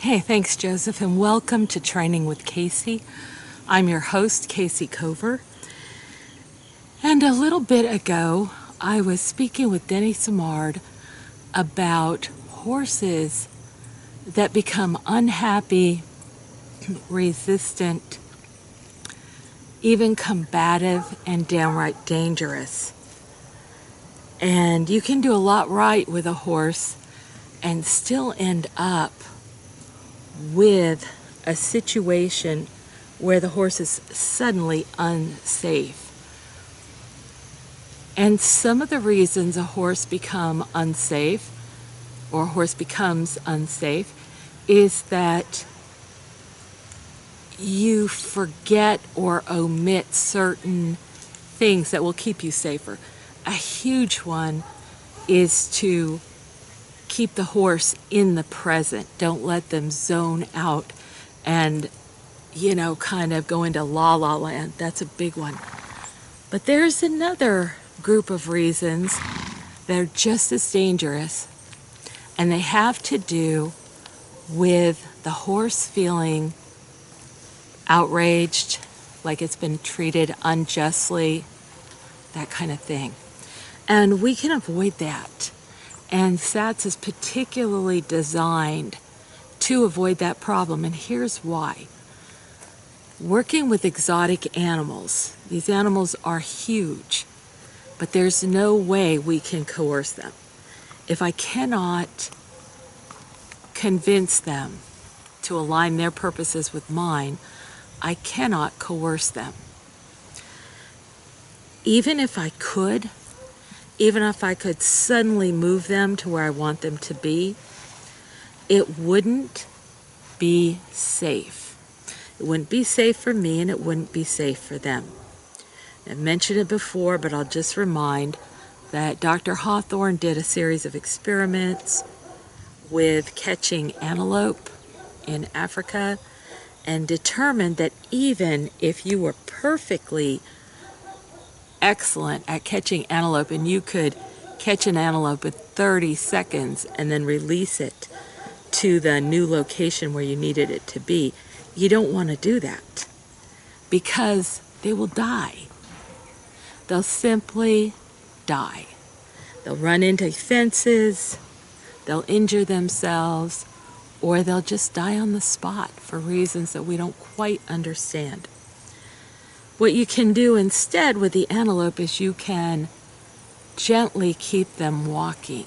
Hey, thanks, Joseph, and welcome to Training with Kayce. I'm your host, Kayce Cover. And a little bit ago, I was speaking with Denny Samard about horses that become unhappy, resistant, even combative, and downright dangerous. And you can do a lot right with a horse and still end up with a situation where the horse is suddenly unsafe. And some of the reasons a horse becomes unsafe is that you forget or omit certain things that will keep you safer. A huge one is to keep the horse in the present. Don't let them zone out and, kind of go into la la land. That's a big one. But there's another group of reasons that are just as dangerous, and they have to do with the horse feeling outraged, like it's been treated unjustly, that kind of thing. And we can avoid that. And SATS is particularly designed to avoid that problem, and here's why. Working with exotic animals, these animals are huge, but there's no way we can coerce them. If I cannot convince them to align their purposes with mine, I cannot coerce them. Even if I could suddenly move them to where I want them to be, it wouldn't be safe. It wouldn't be safe for me, and it wouldn't be safe for them. I've mentioned it before, but I'll just remind that Dr. Hawthorne did a series of experiments with catching antelope in Africa and determined that even if you were perfectly excellent at catching antelope and you could catch an antelope in 30 seconds and then release it to the new location where you needed it to be, you don't want to do that because they will die. They'll simply die. They'll run into fences, they'll injure themselves, or they'll just die on the spot for reasons that we don't quite understand. What you can do instead with the antelope is you can gently keep them walking.